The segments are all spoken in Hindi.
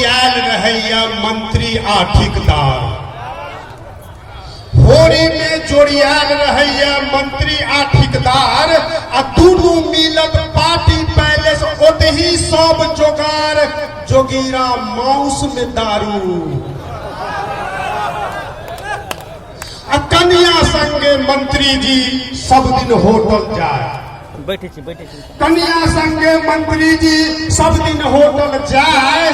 जोड़ियाल रहैया मंत्री आ ठेकेदार। होरी में जोड़ियाल रहैया मंत्री आ ठेकेदार आ दुनू मिलत पार्टी पैलेस ओतही सब जोगार। जोगीरा माउस में दारू आ कन्या संगे मंत्री जी सब दिन होटल जाए। कन्या संगे मंत्री जी सब दिन होटल जाए।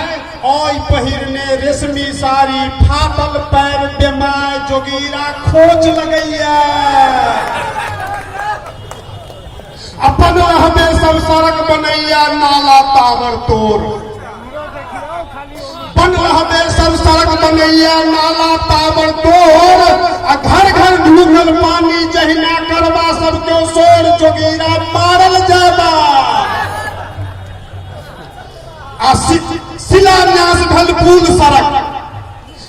ओई पहिरने रेशमी साड़ी फाटल पैर बेमाय जोगीरा खोज लगैया। अपन रहबे सब सड़क बनैया नाला तावर तोड़। बन रहबे सब सड़क बनैया नाला तावर तोड़। आ घर घर ढूंढल पानी जहिना करवा सबके शोर। जोगीरा मारल जाबा आ शिलान्यास भेल पुल सड़क।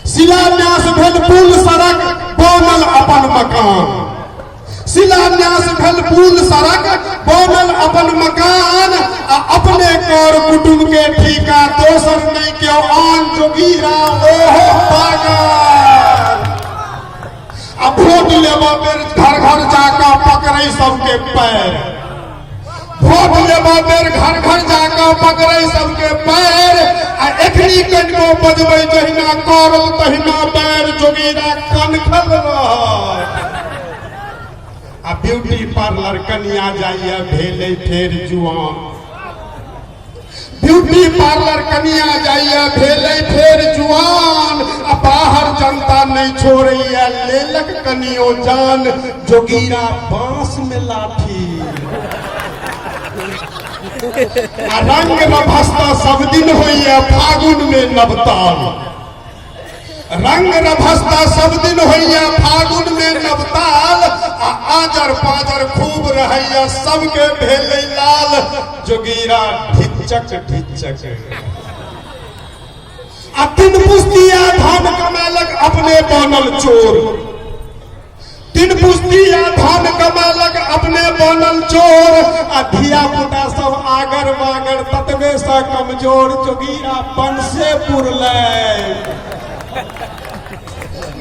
शिलान्यास भेल पुल सड़क बनल अपन मकान। शिलान्यास भेल पुल सड़क बनल अपन मकान। आ अपने कर कुटुंब के ठीका दोसर नहीं क्यों आन। जोगीरा ओहो पागल आ वोट लेबा बेर घर घर जाकर पकड़े सबके पैर। वोट लेबा बेर घर घर जाकर पकड़े सबके पैर। आ एखनी कनिको बजबै जहिना करल तहिना पैर। जोगीरा कनखल रह आ ब्यूटी पार्लर कनिया जाइए भेले फेर जुआन। ब्यूटी पार्लर कनिया जाइए भेले फेर जुआन। आ बाहर जनता नहीं छोड़ैया लेलक कनियो जान। जोगीरा बांस में लाठी आ रंग रभसता सब दिन होइया फागुन में नवताल। रंग रभसता सब दिन होइया फागुन में नवताल। आ आजर पाजर खूब रहैया सबके भेले लाल। जोगीरा ढिचक ढिचक आ तीन पुस्तिया धान कमालक अपने बनल चोर। तीन पुस्तिया धान कमालक अपने बनल चोर। आ धिया पुता सब आगर वागर ततबे सा कमजोर। जोगीरा बनसे पुरलै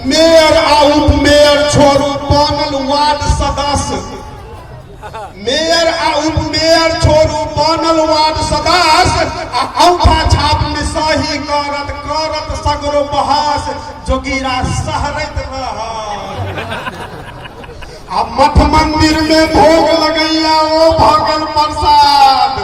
मेयर आ उप मेयर छोड़ू बनल वार्ड सदस्य। मेयर आ उप मेयर छोड़ू बनल वार्ड सदस्य। आ औठा छाप में सही करत करत सगरो बहास। जोगीरा सहरत रह आ मठ मंदिर में भोग लगैया ओ भगल प्रसाद।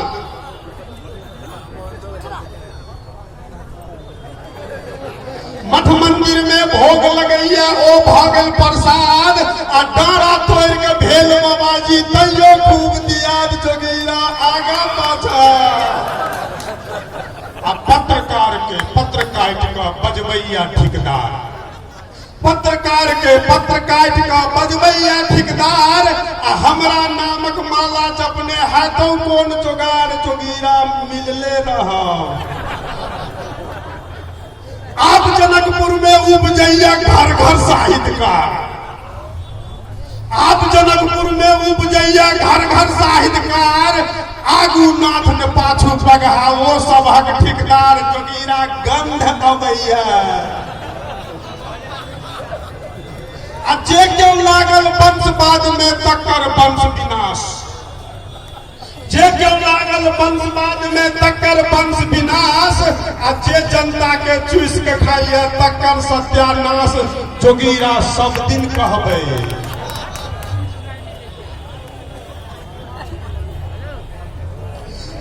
मठ मंदिर में भोग लगैया ओ भागल प्रसाद। आ डारा तोड़ के भेल बाबाजी तैयो खूब दियाद। जोगीरा आगा पाछा आ पत्रकार के पत्र काट के बजबैया ठेकेदार। पत्रकार के पत्र काट के बजबैया ठेकेदार। आ हमरा नामक माला जपने हाथों कौन जोगार। जोगीरा मिलले रहा आप जनकपुर में उपजैया घर घर साहित्यकार। आप जनकपुर में उपजैया घर घर साहित्यकार। आगू नाथ ने पाछू बगहा वो सभक ठेकेदार। जोगीरा गंध अबैया आ जे क्यों लागल वंशवाद में तकर वंश विनाश। जे क्यों लागल वंशवाद में तकर वंश विनाश। आ जे जनता के चूस के खाइए तकर सत्यानाश। जोगीरा सब दिन कहबे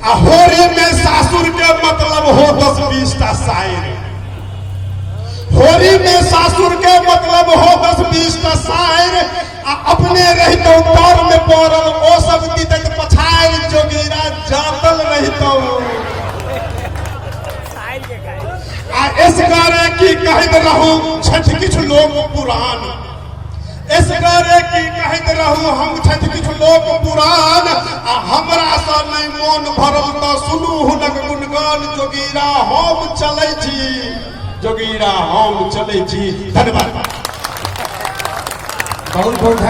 आ होरी में सासुर के मतलब हो 10-20 टा शायर। होरी में सासुर के मतलब हो 10-20 टा शायर। आ अपने रहितो डर में पड़ल ओ सब दितत पछाड़। जोगीरा जातल रहितो आ इसगारे की कहत रहूं छठ किछ लोग पुराण। इसगारे की कहत रहूं हम छठ किछ लोग पुराण। आ हमरा सा नहीं मोन भरल तो सुनू हुनक गुणगान। जोगीरा हम चलै छी। जोगीरा हम चलै छी। धन्यवाद। बहुत बहुत